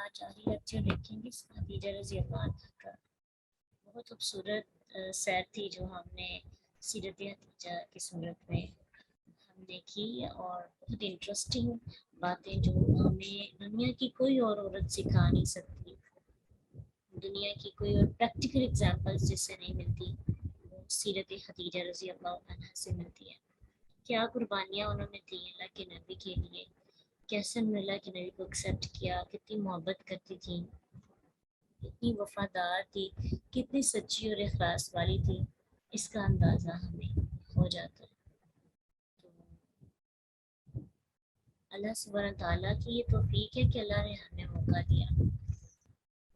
آج آخری لیکچر دیکھیں گے خدیجہ رضی اللہ عنہا کا۔ بہت خوبصورت سیر تھی جو ہم نے سیرت خدیجہ کی صورت میں ہم نے کی، اور بہت انٹرسٹنگ باتیں جو ہمیں دنیا کی کوئی اور عورت سکھا نہیں سکتی، دنیا کی کوئی اور پریکٹیکل ایگزامپلس جس سے نہیں ملتی وہ سیرت خدیجہ رضی اللہ عنہا سے ملتی ہے۔ کیا قربانیاں انہوں نے دی اللہ کے نبی کے لیے، کیسے انہوں نے اللہ کے نبی کو ایکسیپٹ کیا، کتنی محبت کرتی تھیں، کتنی وفادار تھی، کتنی سچی اور اخلاص والی تھی، اس کا اندازہ ہمیں ہو جاتا ہے۔ تو اللہ سبحانہ تعالیٰ کی یہ توفیق ہے کہ اللہ نے ہمیں موقع دیا۔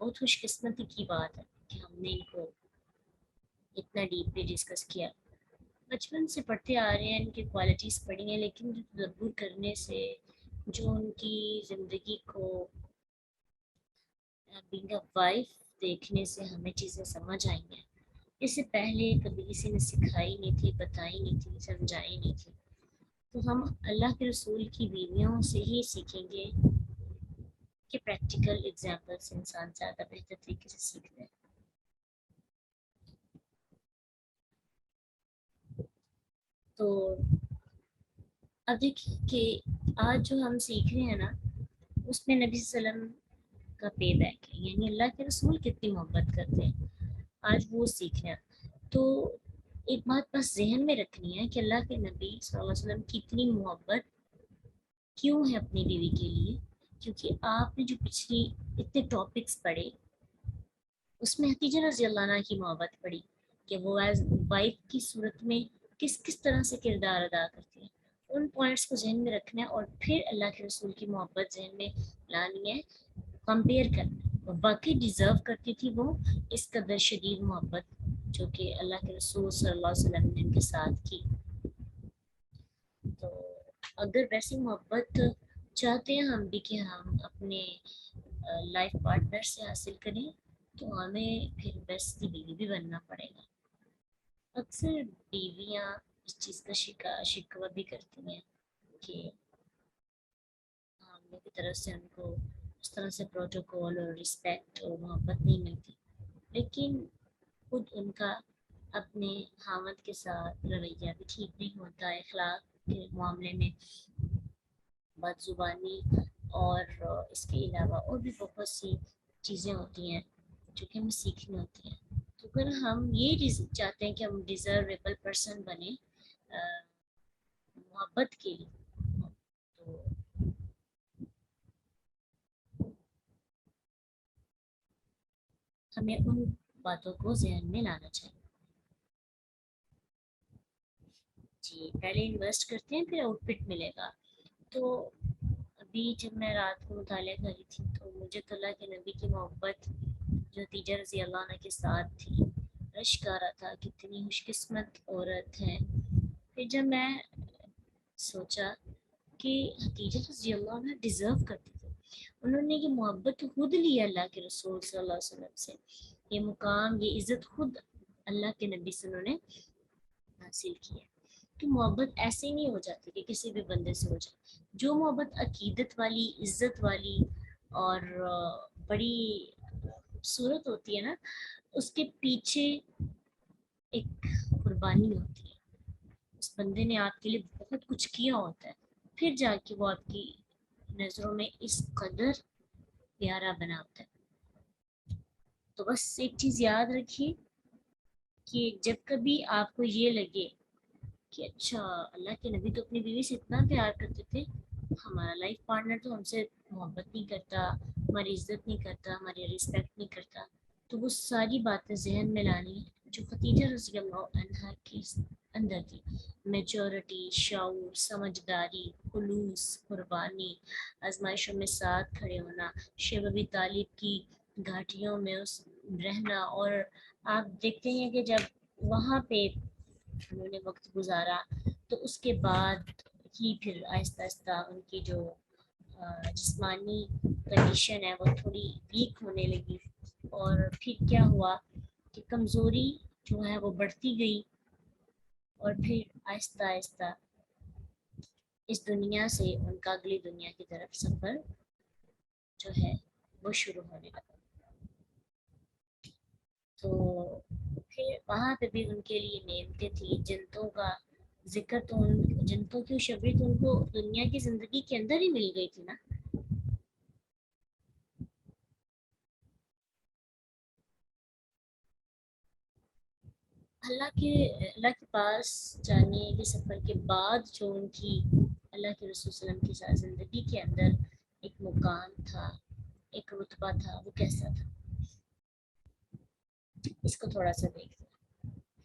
بہت خوش قسمتی کی بات ہے کہ ہم نے ان کو اتنا ڈیپلی ڈسکس کیا۔ بچپن سے پڑھتے آ رہے ہیں، ان کی کوالٹیز پڑھی ہیں، لیکن تدبر کرنے سے جو ان کی زندگی کو بینگ اے وائف دیکھنے سے ہمیں چیزیں سمجھ آئی ہیں، اس سے پہلے کبھی کسی نے سکھائی نہیں تھی، بتائی نہیں تھی، سمجھائی نہیں تھی۔ تو ہم اللہ کے رسول کی بیویوں سے ہی سیکھیں گے کہ پریکٹیکل ایگزامپل سے انسان زیادہ بہتر طریقے سے سیکھتا ہے۔ تو اب دیکھیں کہ آج جو ہم سیکھ رہے ہیں نا، اس میں نبی صلی اللہ علیہ وسلم کا پے بیک ہے، یعنی اللہ کے رسول کتنی محبت کرتے ہیں، آج وہ سیکھ رہے ہیں۔ تو ایک بات بس ذہن میں رکھنی ہے کہ اللہ کے نبی صلی اللہ علیہ وسلم کی اتنی محبت کیوں ہے اپنی بیوی کے لیے، کیونکہ آپ نے جو پچھلی اتنے ٹاپکس پڑھے اس میں خدیجہ رضی اللہ عنہ کی محبت پڑھی کہ وہ ایز وائف کی صورت میں کس کس طرح سے کردار ادا کرتی ہیں، ان پوائنٹس کو ذہن میں رکھنا ہے، اور پھر اللہ کے رسول کی محبت ذہن میں لانی ہے، کمپیئر کرنا۔ واقعی ڈیزرو کرتی تھی وہ اس قدر شدید محبت جو کہ اللہ کے رسول صلی اللہ علیہ وسلم نے ان کے ساتھ کی۔ تو اگر ویسی محبت چاہتے ہیں ہم بھی کہ ہم اپنے لائف پارٹنر سے حاصل کریں، تو ہمیں پھر ویسی بیوی بھی بننا پڑے گا۔ اکثر بیویاں اس چیز کا شکوہ بھی کرتی ہیں کہ ہم لوگ کی طرف سے ان کو اس طرح سے پروٹوکول اور رسپیکٹ اور محبت نہیں ملتی، لیکن خود ان کا اپنے خاوند کے ساتھ رویہ بھی ٹھیک نہیں ہوتا ہے، اخلاق کے معاملے میں بد زبانی، اور اس کے علاوہ اور بھی بہت سی چیزیں ہوتی ہیں جو کہ ہمیں سیکھنی ہوتی ہیں۔ تو اگر ہم یہ چاہتے ہیں کہ ہم ڈیزرویبل پرسن بنیں محبت کے لیے، تو ہمیں ان باتوں کو ذہن میں لانا چاہیے۔ جی پہلے انویسٹ کرتے ہیں پھر آؤٹ پٹ ملے گا۔ تو ابھی جب میں رات کو مطالعہ کر رہی تھی تو مجھے تو اللہ کے نبی کی محبت جو خدیجہ رضی اللہ عنہ کے ساتھ تھی رشک آ رہا تھا، کتنی خوش قسمت عورت ہے۔ پھر جب میں سوچا کہ خدیجہ رضی اللہ عنہ ڈیزرو کرتی تھی، انہوں نے یہ محبت خود لی اللہ کے رسول صلی اللہ علیہ وسلم سے، یہ مقام یہ عزت خود اللہ کے نبی سے انہوں نے حاصل کی ہے۔ تو محبت ایسے ہی نہیں ہو جاتی کہ کسی بھی بندے سے ہو جائے، جو محبت عقیدت والی، عزت والی اور بڑی خوبصورت ہوتی ہے نا، اس کے پیچھے ایک قربانی ہوتی ہے، اس بندے نے آپ کے لیے بہت کچھ کیا ہوتا ہے، پھر جا کے وہ آپ کی نظروں میں اس قدر پیارا بنا ہوتا ہے۔ تو بس ایک چیز یاد رکھیے کہ جب کبھی آپ کو یہ لگے کہ اچھا اللہ کے نبی تو اپنی بیوی سے اتنا پیار کرتے تھے، ہمارا لائف پارٹنر تو ہم سے محبت نہیں کرتا، ہماری عزت نہیں کرتا، ہماری رسپیکٹ نہیں کرتا، تو وہ ساری باتیں ذہن میں لانی جو خدیجہ رضی اللہ عنہا کے اندر تھی، میچورٹی، شعور، سمجھداری، خلوص، قربانی، آزمائشوں میں ساتھ کھڑے ہونا، شیب ابی طالب کی گھاٹیوں میں اس رہنا، اور آپ دیکھتے ہیں کہ جب وہاں پہ انہوں نے وقت گزارا تو اس کے بعد ہی پھر آہستہ آہستہ ان کی جو جسمانی کنڈیشن ہے وہ تھوڑی ویک ہونے لگی، اور پھر کیا ہوا کہ کمزوری جو ہے وہ بڑھتی گئی، اور پھر آہستہ آہستہ اس دنیا سے ان کا اگلی دنیا کی طرف سفر جو ہے وہ شروع ہونے لگا. تو پھر وہاں پہ بھی ان کے لیے نعمتیں تھیں. جنتوں کا ذکر تو ان جنتوں کی خوشبری تو ان کو دنیا کی زندگی کے اندر ہی مل گئی تھی نا. اللہ کے پاس جانے کے سفر کے بعد جو ان کی اللہ کے رسول صلی اللہ علیہ وسلم کے ساتھ زندگی کے اندر ایک مقام تھا, ایک رتبہ تھا, وہ کیسا تھا اس کو تھوڑا سا دیکھتے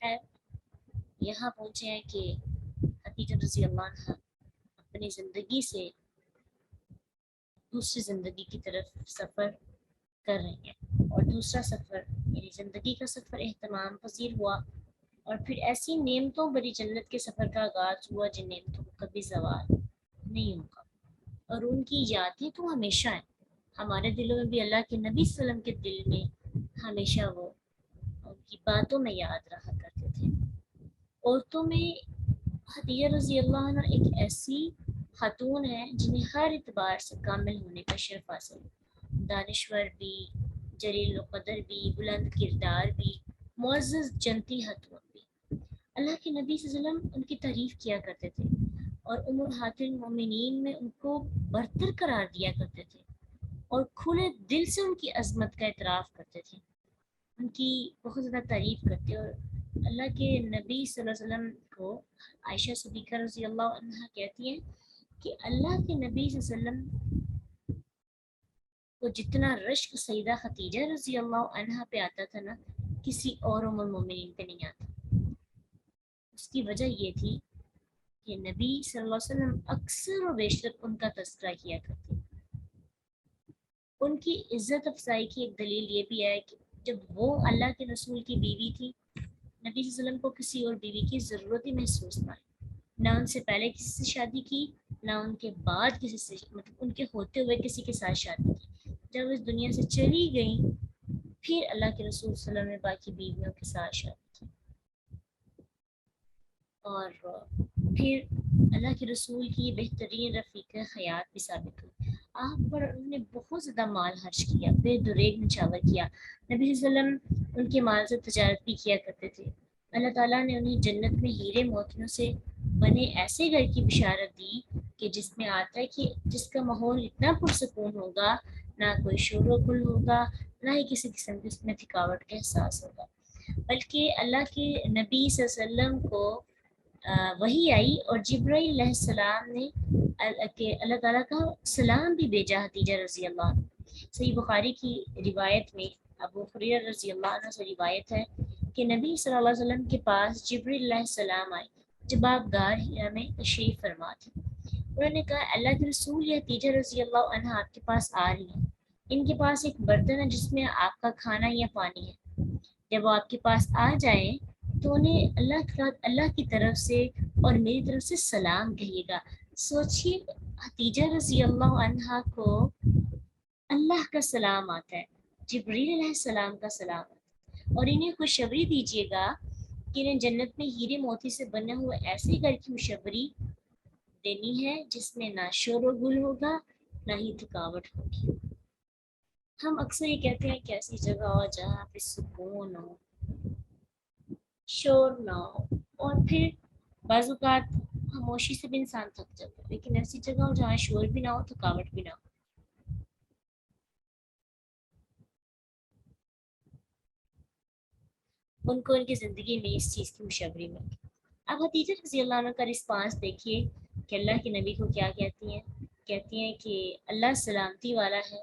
ہیں. یہاں پہنچے ہیں کہ خدیجہ رضی اللہ عنہا اپنی زندگی سے دوسری زندگی کی طرف سفر کر رہی ہیں, اور دوسرا سفر یعنی زندگی کا سفر اہتمام پذیر ہوا, اور پھر ایسی نعمتوں بری جنت کے سفر کا آغاز ہوا جن نعمتوں کو کبھی زوال نہیں ہوگا, اور ان کی یادیں تو ہمیشہ ہیں ہمارے دلوں میں بھی. اللہ کے نبی صلی اللہ علیہ وسلم کے دل میں ہمیشہ وہ ان کی باتوں میں یاد رہا کرتے تھے. عورتوں میں خدیجہ رضی اللہ عنہ ایک ایسی خاتون ہے جنہیں ہر اعتبار سے کامل ہونے کا شرف حاصل ہے. دانشور بھی, جلیل القدر بھی, بلند کردار بھی, معزز جنتی خاتون بھی. اللہ کے نبی صلی اللہ علیہ وسلم ان کی تعریف کیا کرتے تھے, اور امہات المومنین میں ان کو برتر قرار دیا کرتے تھے, اور کھلے دل سے ان کی عظمت کا اعتراف کرتے تھے, ان کی بہت زیادہ تعریف کرتے. اور اللہ کے نبی صلی اللہ علیہ وسلم کو عائشہ صدیقہ رضی اللہ عنہا کہتی ہیں کہ اللہ کے نبی صلی اللہ علیہ وسلم کو جتنا رشک سیدہ خدیجہ رضی اللہ عنہا پہ آتا تھا نا, کسی اور ام المومنین پہ نہیں آتا. اس کی وجہ یہ تھی کہ نبی صلی اللہ علیہ وسلم اکثر و بیشتر ان کا تذکرہ کیا کرتے. ان کی عزت افزائی کی ایک دلیل یہ بھی ہے کہ جب وہ اللہ کے رسول کی بیوی تھی, نبی صلی اللہ علیہ وسلم کو کسی اور بیوی کی ضرورت ہی محسوس نہ ان سے پہلے کسی سے شادی کی, نہ ان کے بعد کسی سے, مطلب ان کے ہوتے ہوئے کسی کے ساتھ شادی کی. جب اس دنیا سے چلی گئیں پھر اللہ کے رسول صلی اللہ علیہ وسلم نے باقی بیویوں کے ساتھ شادی کی, اور پھر اللہ کے رسول کی بہترین رفیق حیات بھی ثابت ہوئی. آپ پر انہوں نے بہت زیادہ مال خرچ کیا, بے دریغ نچھاور کیا. نبی صلی اللہ علیہ وسلم ان کے مال سے تجارت بھی کیا کرتے تھے. اللہ تعالیٰ نے انہیں جنت میں ہیرے موتیوں سے بنے ایسے گھر کی بشارت دی کہ جس میں آتا ہے کہ جس کا ماحول اتنا پرسکون ہوگا, نہ کوئی شور و گل ہوگا, نہ ہی کسی قسم کی اس میں تھکاوٹ کا احساس ہوگا. بلکہ اللہ کے نبی صلی اللہ علیہ وسلم کو وہی آئی, اور جبرائیل علیہ السلام نے اللہ تعالیٰ کا سلام بھی بھیجا خدیجہ رضی اللہ عنہ. صحیح بخاری کی روایت میں ابو ہریرہ رضی اللہ عنہ سے روایت ہے کہ نبی صلی اللہ علیہ وسلم کے پاس جبرائیل علیہ السلام آئے جب آپ غار ہرا میں تشریف فرما تھے. انہوں نے کہا, اللہ کے رسول یہ خدیجہ رضی اللہ عنہ آپ کے پاس آ رہی ہیں. ان کے پاس ایک برتن ہے جس میں آپ کا کھانا یا پانی ہے. جب وہ آپ کے پاس آ جائیں تو انہیں اللہ کی طرف سے اور میری طرف سے سلام کہیے گا. سوچیے, خدیجہ رضی اللہ عنہا کو اللہ کا سلام آتا ہے, جبریل علیہ السلام کا سلام آتا ہے, اور انہیں خوشخبری دیجیے گا کہ انہیں جنت میں ہیرے موتی سے بنے ہوئے ایسے گھر کی خوشخبری دینی ہے جس میں نہ شور و گل ہوگا, نہ ہی تھکاوٹ ہوگی. ہم اکثر یہ کہتے ہیں کہ ایسی جگہ ہو جہاں پہ سکون ہو, شور نہ ہو, اور پھر بعض اوقات خاموشی سے بھی انسان تھک جاتا ہے. لیکن ایسی جگہ ہو جہاں شور بھی نہ ہو, تھکاوٹ بھی نہ ہو. ان کو ان کی زندگی میں اس چیز کی خوشخبری ملی. اب خدیجہ رضی اللہ عنہ کا رسپانس دیکھیے کہ اللہ کے نبی کو کیا کہتی ہیں. کہتی ہیں کہ اللہ سلامتی والا ہے,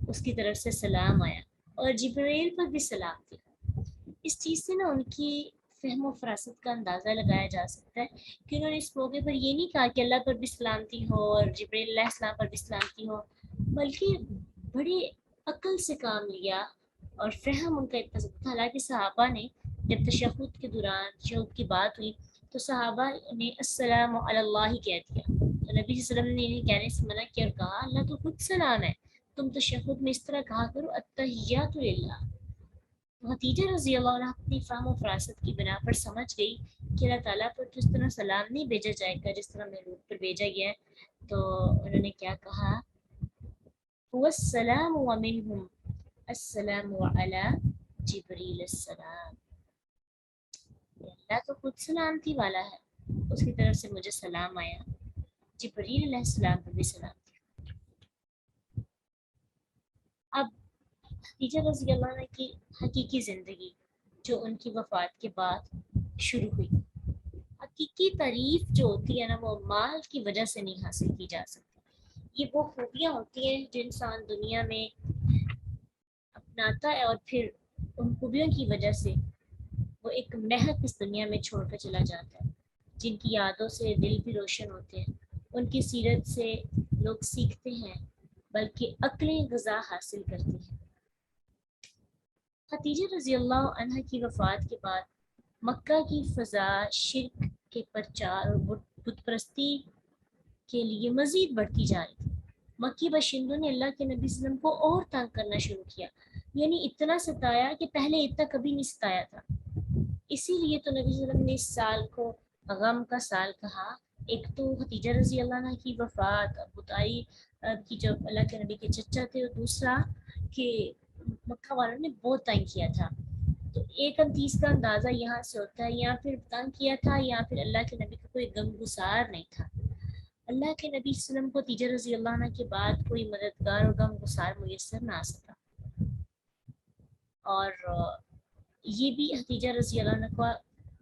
اس کی طرف سے سلام آیا, اور جبرائیل پر بھی سلام تھی. اس چیز سے نا ان کی فہم و فراست کا اندازہ لگایا جا سکتا ہے کہ انہوں نے اس موقع پر یہ نہیں کہا کہ اللہ پر بھی سلامتی ہو اور جبرائیل علیہ السلام پر بھی سلامتی ہو, بلکہ بڑی عقل سے کام لیا, اور فہم ان کا اتنا زیادہ تھا. حالانکہ صحابہ نے جب تشہد کے دوران تشہد کی بات ہوئی تو صحابہ نے السلام علی اللہ کہہ دیا, تو نبی صلی اللہ علیہ وسلم نے انہیں کہنے سے منع کیا اور کہا, اللہ تو خود سلام ہے, تم تشہد میں اس طرح کہا کرو التحیات للہ. خدیجہ رضی اللہ عنہ اپنی فہم و فراست کی بنا پر سمجھ گئی کہ اللہ تعالیٰ پر تو اس طرح سلام نہیں بھیجا جائے گا جس طرح محمود پر بھیجا گیا ہے. تو انہوں نے کیا کہا, والسلام ومنهم السلام علی جبریل السلام. اللہ تو خود سلامتی والا ہے، اس کی طرف سے مجھے سلام آیا، جبریل علیہ السلام کو بھی سلام تھی. اب خدیجہ رضی اللہ عنہ کی حقیقی زندگی جو ان کی وفات کے بعد شروع ہوئی، حقیقی تعریف جو ہوتی ہے نا وہ مال کی وجہ سے نہیں حاصل کی جا سکتی. یہ وہ خوبیاں ہوتی ہیں جو انسان دنیا میں اپناتا ہے اور پھر ان خوبیوں کی وجہ سے وہ ایک مہک اس دنیا میں چھوڑ کر چلا جاتا ہے، جن کی یادوں سے دل بھی روشن ہوتے ہیں، ان کی سیرت سے لوگ سیکھتے ہیں بلکہ عقلی غذا حاصل کرتے ہیں. خدیجہ رضی اللہ عنہ کی وفات کے بعد مکہ کی فضا شرک کے پرچار اور بت پرستی کے لیے مزید بڑھتی جا رہی تھی. مکی باشندوں نے اللہ کے نبی صلی اللہ علیہ وسلم کو اور تنگ کرنا شروع کیا، یعنی اتنا ستایا کہ پہلے اتنا کبھی نہیں ستایا تھا. اسی لیے تو نبی صلی اللہ علیہ وسلم نے اس سال کو غم کا سال کہا. ایک تو خدیجہ رضی اللہ عنہ کی وفات، ابو طالب کی جو اللہ کے نبی کے چچا تھے، اور دوسرا کہ مکہ والوں نے بہت تنگ کیا تھا. تو ایک حدیث کا اندازہ یہاں سے ہوتا ہے، یا پھر تنگ کیا تھا یا پھر اللہ کے نبی کا کوئی غم گسار نہیں تھا. اللہ کے نبی صلی اللہ علیہ وسلم کو خدیجہ رضی اللہ عنہ کے بعد کوئی مددگار اور غم گسار میسر نہ آ سکا. اور یہ بھی خدیجہ رضی اللہ عنہ کا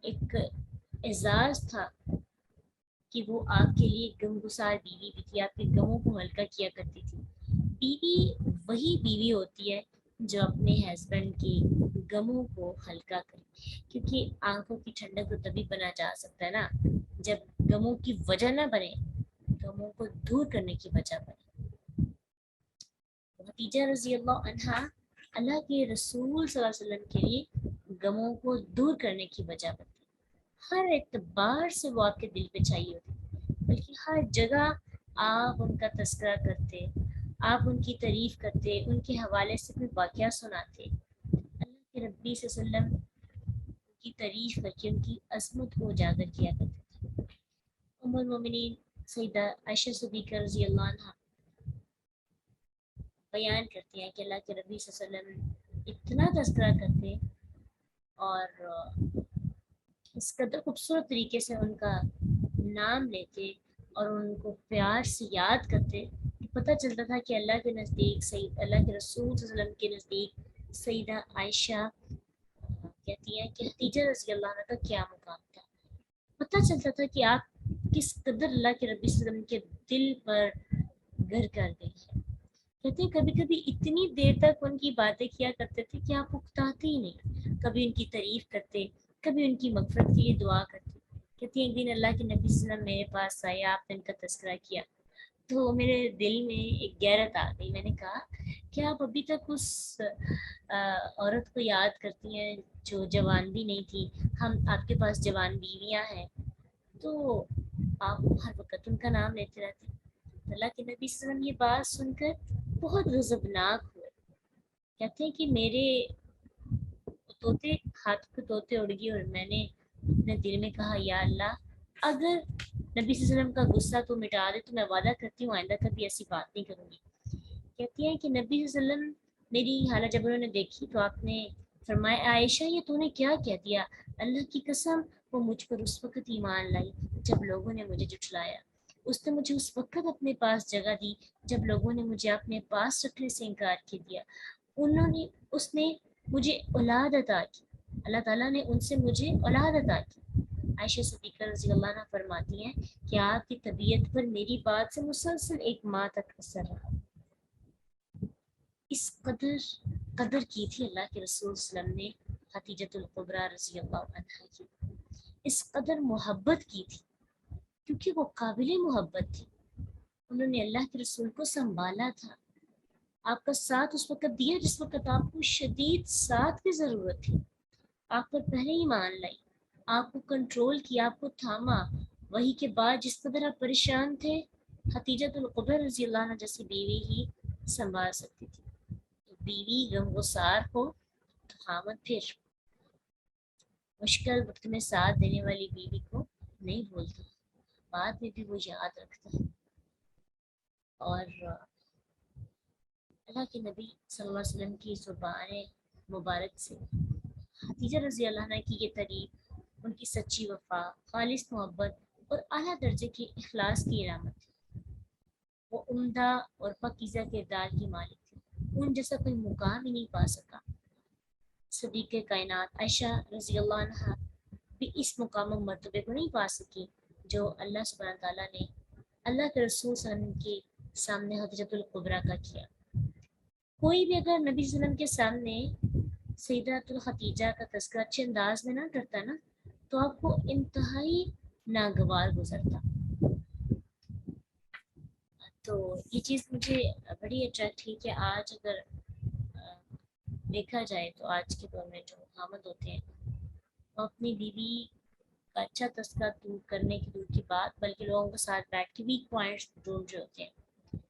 ایک اعزاز تھا کہ وہ آپ کے لیے غم گسار بیوی بھی تھی، آپ کے غموں کو ہلکا کیا کرتی تھی. بیوی وہی بیوی ہوتی ہے جو اپنے ہسبینڈ کی غموں کو ہلکا کرے، کیونکہ آنکھوں کی ٹھنڈک تو تبھی بنا جا سکتا ہے نا جب غموں کی وجہ نہ بنے، غموں کو دور کرنے کی وجہ بنے. خدیجہ رضی اللہ عنہا اللہ کے رسول صلی اللہ علیہ وسلم کے لیے غموں کو دور کرنے کی وجہ بنتی. ہر اعتبار سے وہ آپ کے دل پہ چاہیے ہوتی، بلکہ ہر جگہ آپ ان کا تذکرہ کرتے، آپ ان کی تعریف کرتے، ان کے حوالے سے اپنے واقعہ سناتے. اللہ کے نبی صلی اللہ علیہ وسلم ان کی تعریف کر کے ان کی عظمت کو اجاگر کیا کرتے تھے. ام المومنین سیدہ عائشہ صدیقہ رضی اللہ عنہا بیان کرتی ہیں کہ اللہ کے نبی صلی اللہ علیہ وسلم اتنا تذکرہ کرتے اور اس قدر خوبصورت طریقے سے ان کا نام لیتے اور ان کو پیار سے یاد کرتے کہ پتہ چلتا تھا کہ اللہ کے نزدیک اللہ کے رسول صلی اللہ علیہ وسلم کے نزدیک سیدہ عائشہ کہتی ہیں کہ خدیجہ رضی اللہ عنہ کا کیا مقام تھا. پتہ چلتا تھا کہ آپ کس قدر اللہ کے نبی صلی اللہ علیہ وسلم کے دل پر گھر کر گئی ہے. کہتے ہیں کبھی کبھی اتنی دیر تک ان کی باتیں کیا کرتے تھے کہ آپ اکتاتے ہی نہیں. کبھی ان کی تعریف کرتے، کبھی ان کی مغفرت کے لیے دعا کرتے. کہتی ہیں ایک دن اللہ کے نبی صلی اللہ علیہ وسلم میرے پاس آئے، آپ نے ان کا تذکرہ کیا تو میرے دل میں ایک غیرت آ گئی. میں نے کہا کہ آپ ابھی تک اس عورت کو یاد کرتی ہیں جو جوان بھی نہیں تھی، ہم آپ کے پاس جوان بیویاں ہیں تو آپ ہر وقت ان کا نام لیتے رہتے. اللہ کے نبی صلی اللہ علیہ وسلم یہ بات سن کر بہت غضبناک ہوئے. کہتے ہیں کہ میرے توتے ہاتھ کے توتے اڑ گئے اور میں نے اپنے دل میں کہا یا اللہ اگر نبی صلی اللہ علیہ وسلم کا غصہ تو مٹا دے تو میں وعدہ کرتی ہوں آئندہ کبھی ایسی بات نہیں کروں گی. کہتی ہیں کہ نبی صلی اللہ علیہ وسلم میری حالت جب انہوں نے دیکھی تو آپ نے فرمایا عائشہ یہ تو نے کیا کہہ دیا؟ اللہ کی قسم وہ مجھ پر اس وقت ایمان لائی جب لوگوں نے مجھے جھٹلایا. اس نے مجھے اس وقت اپنے پاس جگہ دی جب لوگوں نے مجھے اپنے پاس رکھنے سے انکار کر دیا. اس نے مجھے اولاد عطا کی، اللہ تعالیٰ نے ان سے مجھے اولاد عطا کی. عائشہ صدیقہ رضی اللہ عنہ فرماتی ہیں کہ آپ کی طبیعت پر میری بات سے مسلسل ایک ماہ تک اثر رہا. اس قدر کی تھی اللہ کے رسول صلی اللہ علیہ وسلم نے خدیجۃ الکبریٰ رضی اللہ عنہا کی، اس قدر محبت کی تھی کیونکہ وہ قابل محبت تھی. انہوں نے اللہ کے رسول کو سنبھالا تھا، آپ کا ساتھ اس وقت دیا جس وقت آپ کو شدید ساتھ کی ضرورت تھی. آپ پر پہلے ہی مان لائی، آپ کو کنٹرول کیا، آپ کو تھاما. وہی کے بعد جس قدر آپ پریشان تھے خدیجۃ الکبریٰ رضی اللہ عنہ جیسی بیوی ہی سنبھال سکتی تھی. تو بیوی غمگسار ہو تو خامد پھر مشکل وقت میں ساتھ دینے والی بیوی کو نہیں بھولتا، بعد میں بھی وہ یاد رکھتا ہے. اور اللہ کے نبی صلی اللہ علیہ وسلم کی زبان مبارک سے خدیجہ رضی اللہ عنہ کی یہ تعریف ان کی سچی وفا، خالص محبت اور اعلیٰ درجے کی اخلاص کی علامت تھی۔ وہ عمدہ اور پاکیزہ کردار کی مالک تھی، ان جیسا کوئی مقام ہی نہیں پا سکا۔ صدیق کائنات عائشہ رضی اللہ عنہ بھی اس مقام و مرتبے کو نہیں پا سکی جو اللہ سبحانہ تعالیٰ نے اللہ کے رسول صلی اللہ علیہ وسلم کے سامنے حضرت القبریٰ کا کیا۔ کوئی بھی اگر نبی صلی اللہ علیہ وسلم کے سامنے سیدۃ الخدیجہ کا تذکرہ اچھے انداز میں نہ کرتا نا تو آپ کو انتہائی ناگوار گزرتا۔ تو یہ چیز مجھے بڑی اٹریکٹ ہوئی کہ آج اگر دیکھا جائے تو آج کے دور میں جو خامد ہوتے ہیں وہ اپنی بیوی کا اچھا تذکرہ دور کرنے کی دور کی بات بلکہ لوگوں کے ساتھ بیٹھ کے ویک پوائنٹس ڈھونڈ رہے ہوتے ہیں،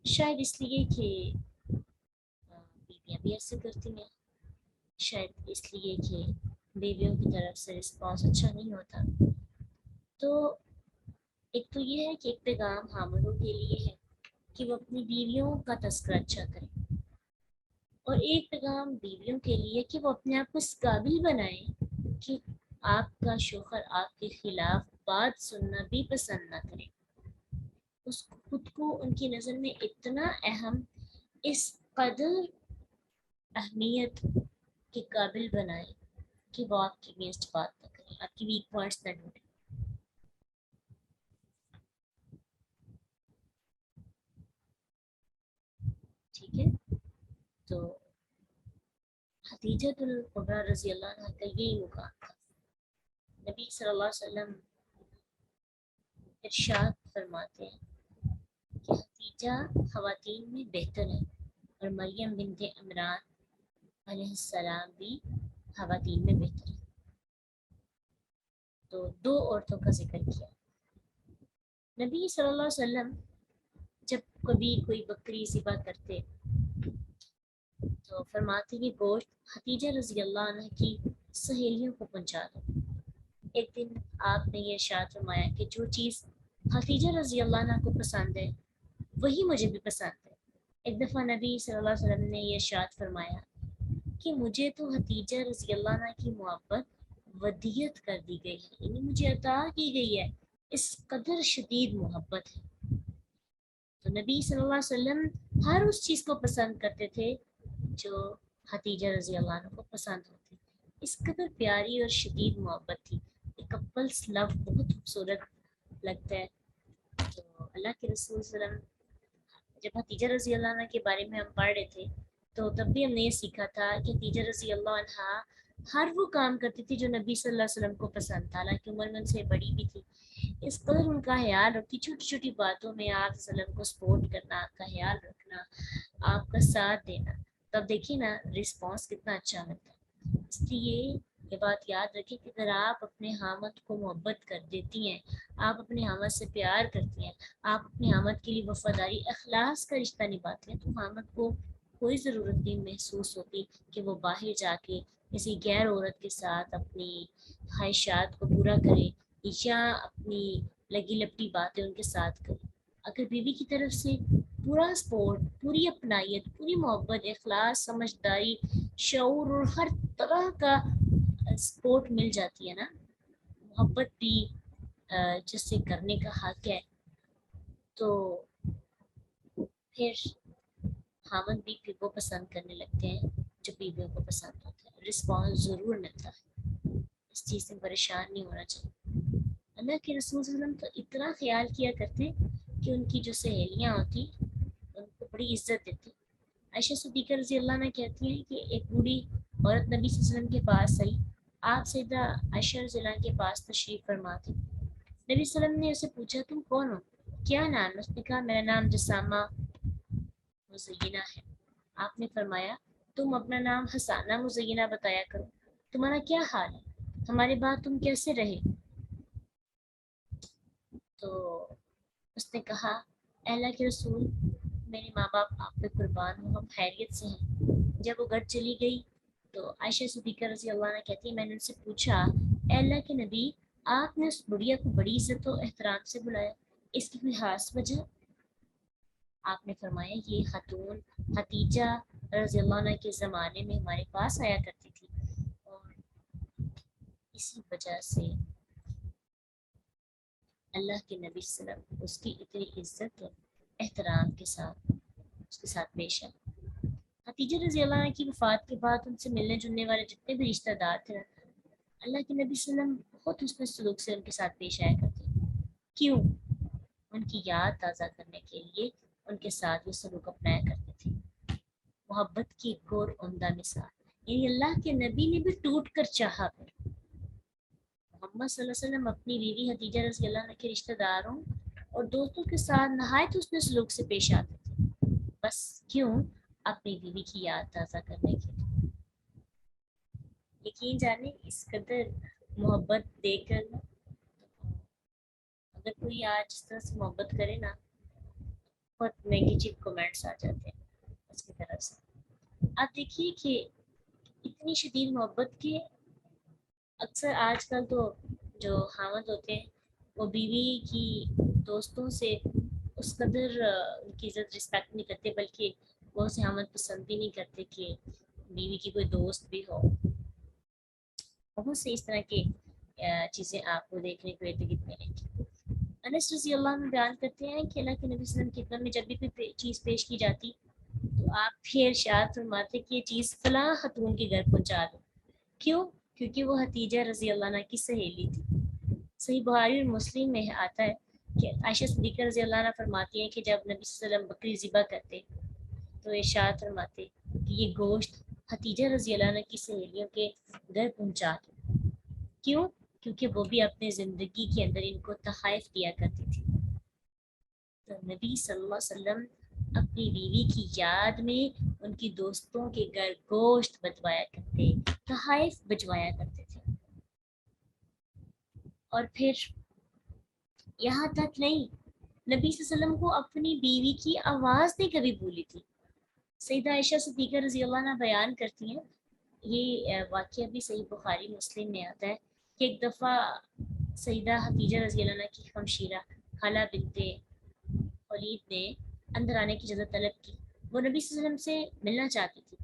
شاید اس لیے کہ بیویاں بھی ایسے کرتی ہیں، شاید اس لیے کہ بیویوں کی طرف سے رسپانس اچھا نہیں ہوتا۔ تو ایک تو یہ ہے کہ ایک پیغام حاملوں کے لیے ہے کہ وہ اپنی بیویوں کا تذکرہ اچھا کریں، اور ایک پیغام بیویوں کے لیے کہ وہ اپنے آپ کو اس قابل بنائیں کہ آپ کا شوہر آپ کے خلاف بات سننا بھی پسند نہ کرے، اس خود کو ان کی نظر میں اتنا اہم، اس قدر اہمیت کے قابل بنائیں کہ وہ آپ کی اگینسٹ بات نہ کریں، آپ کی ویک پوائنٹس نہ ڈھونڈیں۔ ٹھیک ہے، تو خدیجہ الکبریٰ رضی اللہ عنہ کا یہی مقام تھا۔ نبی صلی اللہ علیہ وسلم ارشاد فرماتے ہیں کہ خدیجہ خواتین میں بہتر ہے، اور مریم بنت عمران علیہ السلام بھی خواتین میں بہتر ہے۔ تو دو عورتوں کا ذکر کیا۔ نبی صلی اللہ علیہ وسلم جب کبھی کوئی بکری ذبح کرتے تو فرماتے کہ گوشت خدیجہ رضی اللہ عنہ کی سہیلیوں کو پہنچا دو۔ ایک دن آپ نے یہ ارشاد فرمایا کہ جو چیز خدیجہ رضی اللہ عنہ کو پسند ہے وہی مجھے بھی پسند ہے۔ ایک دفعہ نبی صلی اللہ علیہ وسلم نے یہ ارشاد فرمایا کہ مجھے تو خدیجہ رضی اللہ عنہ کی محبت ودیت کر دی گئی ہے، یعنی مجھے عطا کی گئی ہے، اس قدر شدید محبت ہے۔ تو نبی صلی اللہ علیہ وسلم ہر اس چیز کو پسند کرتے تھے جو خدیجہ رضی اللہ عنہ کو پسند ہوتی، اس قدر پیاری اور شدید محبت تھی۔ ایک کپلس لو بہت خوبصورت لگتا ہے۔ تو اللہ کے رسول صلی اللہ علیہ وسلم جب خدیجہ رضی اللہ عنہ کے بارے میں ہم پڑھ رہے تھے تو تب بھی ہم نے یہ سیکھا تھا کہ خدیجہ رضی اللہ عنہ ہر وہ کام کرتی تھی جو نبی صلی اللہ علیہ وسلم کو پسند تھا، حالانکہ عمر میں ان سے بڑی بھی تھی۔ اس قدر ان کا خیال رکھتی، چھوٹی چھوٹی باتوں میں آپ وسلم کو سپورٹ کرنا، آپ کا خیال رکھنا، آپ کا ساتھ دینا، تب دیکھیے نا رسپانس کتنا اچھا ملتا ہے۔ اس لیے یہ بات یاد رکھیں کہ اگر آپ اپنے حامد کو محبت کر دیتی ہیں، آپ اپنے حامد سے پیار کرتی ہیں، آپ اپنے حامد کے لیے وفاداری اخلاص کا رشتہ نبھاتے ہیں، تو حامد کو کوئی ضرورت نہیں محسوس ہوتی کہ وہ باہر جا کے کسی غیر عورت کے ساتھ اپنی خواہشات کو پورا کرے یا اپنی لگی لپٹی باتیں ان کے ساتھ کرے۔ اگر بیوی کی طرف سے پورا سپورٹ، پوری اپنائیت، پوری محبت، اخلاص، سمجھداری، شعور اور ہر طرح کا سپورٹ مل جاتی ہے نا، محبت بھی جس سے کرنے کا حق ہے، تو پھر خامد بھی پھر وہ پسند کرنے لگتے ہیں جو بیویوں کو پسند ہوتا ہے۔ رسپانس ضرور ملتا ہے، اس چیز سے پریشان نہیں ہونا چاہیے۔ اللہ کے رسول صلی اللہ علیہ وسلم تو اتنا خیال کیا کرتے کہ ان کی جو سہیلیاں ہوتی ان کو بڑی عزت دیتی۔ عائشہ صدیقہ رضی اللہ عنہ کہتی ہیں کہ ایک بوڑھی عورت نبی صلی اللہ علیہ وسلم کے پاس آئی، آپ سیدہ عائشہ رضی اللہ عنہ کے پاس تشریف فرما تھے۔ نبی صلی اللہ علیہ وسلم نے اسے پوچھا تم کون ہو، کیا نام ہے؟ اس نے کہا میرا نام جسامہ مزینہ ہے۔ آپ نے فرمایا تم اپنا نام حسانہ مزینہ بتایا کرو، تمہارا کیا حال ہے، ہمارے بعد تم کیسے رہے؟ تو اس نے کہا اے اللہ کے رسول، میرے ماں باپ آپ پہ قربان ہوں، ہم خیریت سے ہیں۔ جب وہ گھر چلی گئی تو عائشہ صدیقہ رضی اللہ عنہ کہتی ہے میں نے ان سے پوچھا اے اللہ کے نبی، آپ نے اس بڑھیا کو بڑی عزت و احترام سے بلایا، اس کی کوئی خاص وجہ؟ آپ نے فرمایا یہ خاتون خدیجہ رضی اللہ عنہ کے زمانے میں ہمارے پاس آیا کرتی تھی، اور اسی وجہ سے اللہ کے نبی صلی اللہ علیہ وسلم اس کی اتنی عزت اور احترام کے ساتھ اس کے ساتھ پیش آئے۔ خدیجہ رضی اللہ عنہ کی وفات کے بعد ان سے ملنے جلنے والے جتنے بھی رشتہ دار تھے، اللہ کے نبی صلی اللہ علیہ وسلم بہت حسن سلوک سے ان کے ساتھ پیش آیا کرتے۔ کیوں؟ ان کی یاد تازہ کرنے کے لیے ان کے ساتھ یہ سلوک اپنایا کرتے تھے۔ محبت کی ایک اور عمدہ مثال، یعنی اللہ کے نبی نے بھی ٹوٹ کر چاہا کر محمد صلی اللہ علیہ وسلم اپنی بیوی خدیجہ رضی اللہ عنہ کے رشتہ داروں اور دوستوں کے ساتھ نہایت حسن سلوک سے پیش آتے تھے، بس کیوں؟ اپنی بیوی کی یاد تازہ کرنے کے لیے۔ یقین جانے اس قدر محبت دے کر اگر کوئی آج اس طرح سے محبت کرے نا، بہت نیگیٹو کمنٹس آ جاتے ہیں اس کی طرف سے۔ آپ دیکھیے کہ اتنی شدید محبت کے اکثر آج کل تو جو خاوند ہوتے ہیں وہ بیوی کی دوستوں سے اس قدر ان کی عزت رسپیکٹ نہیں کرتے، بلکہ وہ اسے خاوند پسند بھی نہیں کرتے کہ بیوی کی کوئی دوست بھی ہو۔ بہت سے اس طرح کے چیزیں آپ کو دیکھنے کو ارد گرد ملیں گی۔ انس رضی اللہ عنہ بیان کرتے ہیں کہ اللہ کے نبی صلی اللہ علیہ وسلم کی خدمت میں جب بھی کوئی چیز پیش کی جاتی تو آپ پھر ارشاد فرماتے کہ یہ چیز فلاں خاتون کے گھر پہنچا دو۔ کیوں؟ کیونکہ وہ خدیجہ رضی اللہ عنہ کی سہیلی تھی۔ صحیح بخاری اور مسلم میں آتا ہے کہ عائشہ صدیقہ رضی اللہ عنہ فرماتی ہیں کہ جب نبی صلی اللہ علیہ وسلم بکری ذبح کرتے تو ارشاد فرماتے کہ یہ گوشت خدیجہ رضی اللہ عنہ کی سہیلیوں کے گھر پہنچا دو۔ کیوں؟ کیونکہ وہ بھی اپنے زندگی کے اندر ان کو تحائف دیا کرتی تھی۔ تو نبی صلی اللہ علیہ وسلم اپنی بیوی کی یاد میں ان کی دوستوں کے گھر گوشت بٹوایا کرتے، تحائف بجوایا کرتے تھے۔ اور پھر یہاں تک نہیں، نبی صلی اللہ علیہ وسلم کو اپنی بیوی کی آواز نہیں کبھی بھولی تھی۔ سیدہ عائشہ صدیقہ رضی اللہ عنہ بیان کرتی ہیں، یہ واقعہ بھی صحیح بخاری مسلم میں آتا ہے کہ ایک دفعہ سیدہ خدیجہ رضی اللہ عنہ کی ہمشیرہ خالہ بنت ولید نے اندر آنے کی اجازت طلب کی۔ وہ نبی صلی اللہ علیہ وسلم سے ملنا چاہتی تھی۔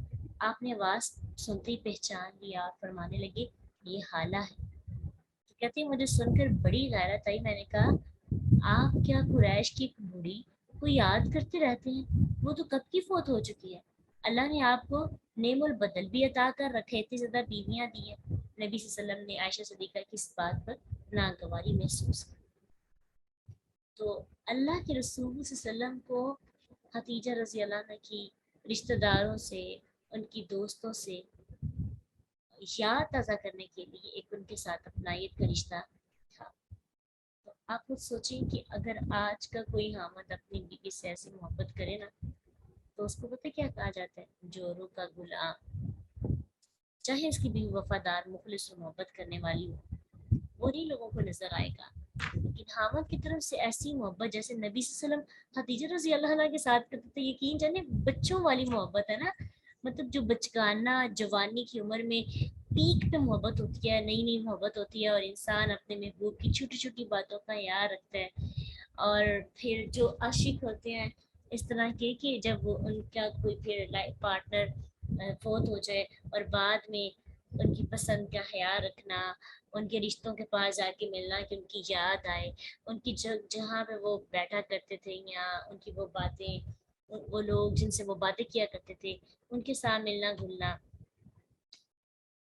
آپ نے آواز سنتے ہی پہچان لیا اور فرمانے لگے یہ خالہ ہے۔ تو کہتے ہیں مجھے سن کر بڑی غیرت آئی، میں نے کہا آپ کیا قریش کی ایک بوڑھی کو یاد کرتے رہتے ہیں؟ وہ تو کب کی فوت ہو چکی ہے۔ اللہ نے آپ کو نعم البدل بھی عطا کر رکھے، اتنی زیادہ بیویاں دی ہیں۔ نبی صلی اللہ علیہ وسلم نے عائشہ صدیقہ کی اس بات پر ناگواری محسوس کی۔ تو اللہ کے رسول صلی اللہ علیہ وسلم کو خدیجہ رضی اللہ عنہ کی رشتہ داروں سے، ان کی دوستوں سے یاد تازہ کرنے کے لیے ایک ان کے ساتھ اپنائیت کا رشتہ تھا۔ تو آپ خود سوچیں کہ اگر آج کا کوئی خاوند اپنی بیوی سے ایسی محبت کرے نا تو اس کو پتہ کیا کہا جاتا ہے؟ جوروں کا غلام۔ چاہے اس کی بیوی وفادار، مخلص اور محبت کرنے والی ہو، وہ نہیں لوگوں کو نظر آئے گا، لیکن خاوند کی طرف سے ایسی محبت جیسے نبی صلی اللہ علیہ وسلم خدیجہ رضی اللہ عنہ کے ساتھ کرتے تھے، یقین جانے بچوں والی محبت ہے نا، مطلب جو بچگانہ جوانی کی عمر میں پیک پہ محبت ہوتی ہے، نئی نئی محبت ہوتی ہے اور انسان اپنے محبوب کی چھوٹی چھوٹی باتوں کا خیال رکھتا ہے۔ اور پھر جو عاشق ہوتے ہیں اس طرح کے کہ جب وہ ان کا کوئی پھر لائف پارٹنر فوت ہو جائے اور بعد میں ان کی پسند کا خیال رکھنا، ان کے رشتوں کے پاس جا کے ملنا کہ ان کی یاد آئے، ان کی جہاں پہ وہ بیٹھا کرتے تھے یا ان کی وہ باتیں، وہ لوگ جن سے وہ باتیں کیا کرتے تھے ان کے ساتھ ملنا گھلنا،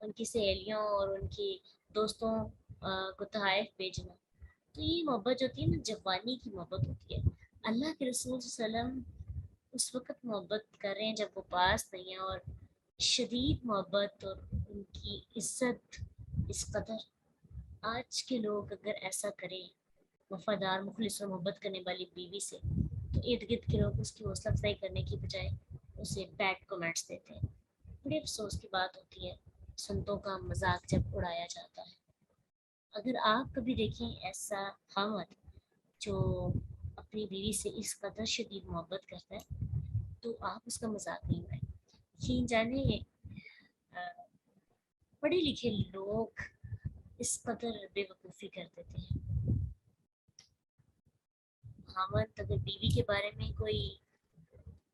ان کی سہیلیوں اور ان کی دوستوں کو تحائف بھیجنا، تو یہ محبت جو ہوتی ہے نا جوانی کی محبت ہوتی ہے۔ اللہ کے رسول صلی اللہ علیہ وسلم اس وقت محبت کر رہے ہیں جب وہ پاس نہیں ہیں، اور شدید محبت اور ان کی عزت اس قدر۔ آج کے لوگ اگر ایسا کریں وفادار، مخلص اور محبت کرنے والی بیوی سے، تو ارد گرد کے لوگ اس کی حوصلہ افزائی کرنے کی بجائے اسے بیڈ کمنٹس دیتے ہیں۔ بڑے افسوس کی بات ہوتی ہے سنتوں کا مذاق جب اڑایا جاتا ہے۔ اگر آپ کبھی دیکھیں ایسا خاوند جو اپنی بیوی سے اس قدر شدید محبت کرتا ہے تو آپ اس کا مذاق نہیں اڑائیں۔ یقین جانے پڑھے لکھے لوگ اس قدر بے وقوفی کر دیتے ہیں۔ خاوند اگر بیوی کے بارے میں کوئی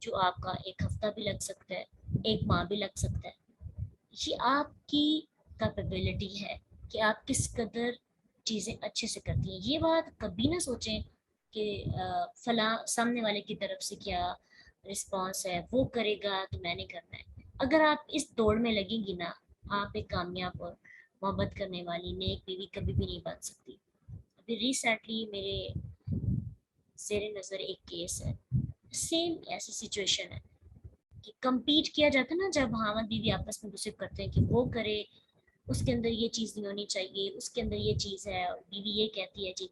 جو آپ کا ایک ہفتہ بھی لگ سکتا ہے، ایک ماہ بھی لگ سکتا ہے. یہ آپ کی کیپیبلٹی ہے کہ آپ کس قدر چیزیں اچھے سے کرتی ہیں. یہ بات کبھی نہ سوچیں کہ فلاں سامنے والے کی طرف سے کیا رسپانس ہے، وہ کرے گا تو میں نے کرنا ہے. اگر آپ اس دوڑ میں لگیں گی نا، آپ ایک کامیاب اور محبت کرنے والی نیک بیوی کبھی بھی نہیں بن سکتی. ابھی ریسنٹلی میرے زیر نظر ایک کیس ہے، سیم ایسی سچویشن ہے کہ کمپیٹ کیا جاتا ہے نا، جب خاوند بیوی آپس میں گسپ کرتے ہیں کہ وہ کرے، اس کے اندر یہ چیز نہیں ہونی چاہیے، اس کے اندر یہ چیز ہے، اور بیوی یہ کہتی ہے جی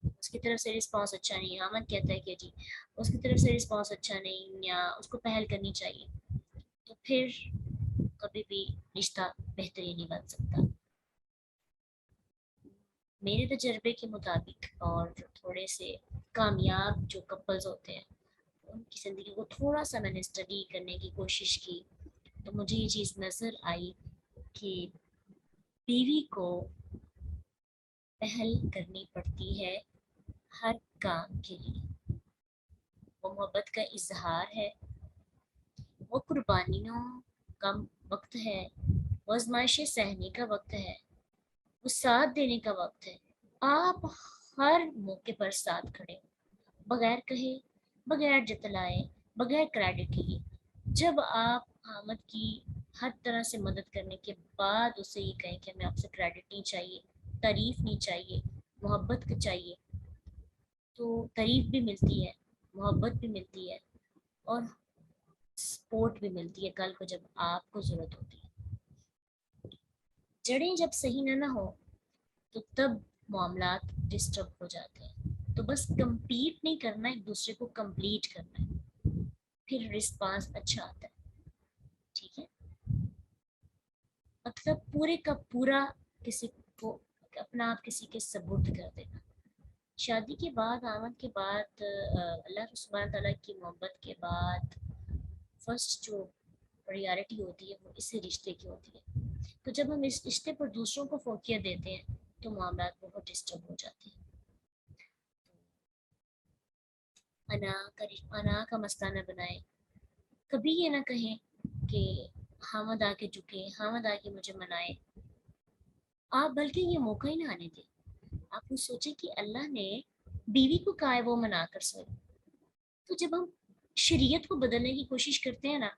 اس کی طرف سے رسپانس اچھا نہیں، خاوند کہتا ہے کہ جی اس کی طرف سے رسپانس اچھا نہیں، یا اس کو پہل کرنی چاہیے، تو پھر کبھی بھی رشتہ بہترین نہیں بن سکتا. میرے تجربے کے مطابق اور جو تھوڑے سے کامیاب جو کپلز ہوتے ہیں ان کی زندگی کو تھوڑا سا میں نے اسٹڈی کرنے کی کوشش کی، تو مجھے یہ چیز نظر آئی کہ بیوی کو پہل کرنی پڑتی ہے ہر کام کے لیے. وہ محبت کا اظہار ہے، وہ قربانیوں کا وقت ہے، وہ آزمائشیں سہنے کا وقت ہے، وہ ساتھ دینے کا وقت ہے. آپ ہر موقع پر ساتھ کھڑے ہو، بغیر کہے، بغیر جتلائے، بغیر کریڈٹ لیے. جب آپ آمد کی ہر طرح سے مدد کرنے کے بعد اسے یہ کہیں کہ ہمیں آپ سے کریڈٹ نہیں چاہیے، تعریف نہیں چاہیے، محبت کا چاہیے، تو تعریف بھی ملتی ہے، محبت بھی ملتی ہے، اور سپورٹ بھی ملتی ہے کل کو جب آپ کو ضرورت ہوتی ہے. جڑیں جب صحیح نہ ہو تو تب معاملات ڈسٹرب ہو جاتے ہیں. تو بس کمپیٹ نہیں کرنا، ایک دوسرے کو کمپلیٹ کرنا ہے، پھر رسپانس اچھا آتا ہے. ٹھیک ہے، مطلب پورے کا پورا کسی کو اپنا آپ کسی کے سپورٹ کر دینا. شادی کے بعد، آمد کے بعد، اللہ سبحانہ تعالیٰ کی محبت کے بعد فرسٹ جو پریارٹی ہوتی ہے وہ اسی رشتے کی ہوتی ہے. تو جب ہم اس رشتے پر دوسروں کو فوقیت دیتے ہیں تو معاملات بہت ڈسٹرب ہو جاتے ہیں. انا کا مسئلہ نہ بنائیں. کبھی یہ نہ کہیں کہ حامد آ کے جھکے، حامد آ کے مجھے منائے. آپ بلکہ یہ موقع ہی نہ آنے دیں. آپ یہ سوچیں کہ اللہ نے بیوی کو کہا ہے وہ منا کر سوئے. تو جب ہم شریعت کو بدلنے کی کوشش کرتے ہیں نا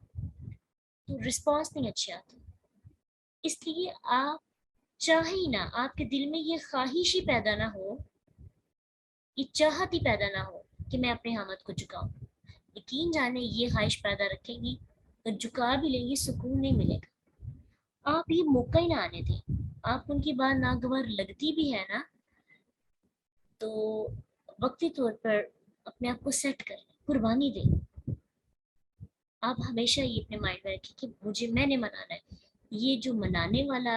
تو رسپانس نہیں اچھے آتے. اس لیے آپ چاہیں نہ، آپ کے دل میں یہ خواہش ہی پیدا نہ ہو، یہ چاہت ہی پیدا نہ ہو کہ میں اپنے حامد کو جھکاؤں. یقین جانے یہ خواہش پیدا رکھیں گی تو جھکا بھی لیں گی، سکون نہیں ملے گا. آپ یہ موقع ہی نہ آنے دیں. آپ ان کی بات ناگوار لگتی بھی ہے نا تو وقتی طور پر اپنے آپ کو سیٹ کریں، قربانی دیں. آپ ہمیشہ یہ اپنے مائنڈ میں رکھیں کہ میں نے منانا ہے. یہ جو منانے والا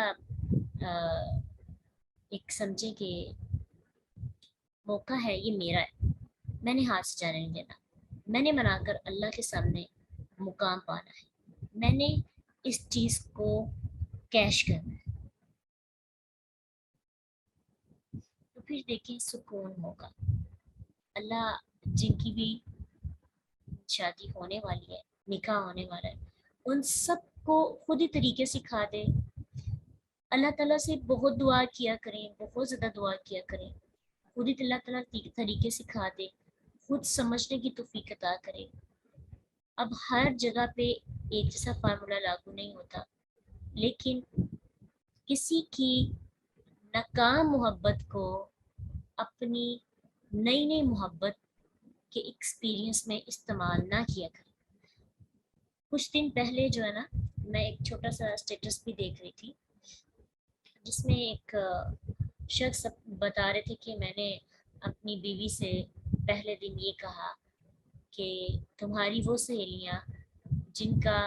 ایک سمجھے کہ موقع ہے، یہ میرا ہے، میں نے ہاتھ سے جانے نہیں دینا. میں نے منا کر اللہ کے سامنے مقام پانا ہے، میں نے اس چیز کو کیش کرنا ہے. تو پھر دیکھیں سکون ہوگا. اللہ جن کی بھی شادی ہونے والی ہے، نکاح ہونے والا ہے، ان سب کو خود ہی طریقے سکھا دے. اللہ تعالیٰ سے بہت دعا کیا کریں، بہت زیادہ دعا کیا کریں. خود ہی اللہ تعالیٰ طریقے سکھا دے، خود سمجھنے کی توفیق عطا کرے. اب ہر جگہ پہ ایک جیسا فارمولا لاگو نہیں ہوتا، لیکن کسی کی ناکام محبت کو اپنی نئی نئی محبت کے ایکسپیرینس میں استعمال نہ کیا کریں. کچھ دن پہلے جو ہے نا، میں ایک چھوٹا سا اسٹیٹس بھی دیکھ رہی تھی جس میں ایک شخص بتا رہے تھے کہ میں نے اپنی بیوی سے پہلے دن یہ کہا کہ تمہاری وہ سہیلیاں جن کا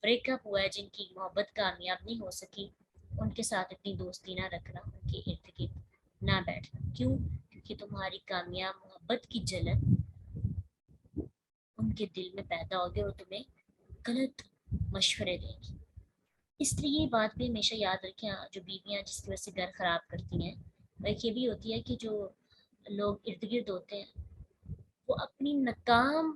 بریک اپ ہوا ہے، جن کی محبت کامیاب نہیں ہو سکی، ان کے ساتھ اتنی دوستی نہ رکھنا، ان کے ارد گرد نہ بیٹھنا. کیوں؟ کیونکہ تمہاری کامیاب محبت کی جلن ان کے دل میں پیدا ہوگی اور تمہیں غلط مشورے دیں گی. اس لیے یہ بات بھی ہمیشہ یاد رکھیں، جو بیویاں جس کی وجہ سے گھر خراب کرتی ہیں، اور ایک یہ بھی ہوتی ہے کہ جو لوگ ارد گرد ہوتے ہیں وہ اپنی ناکام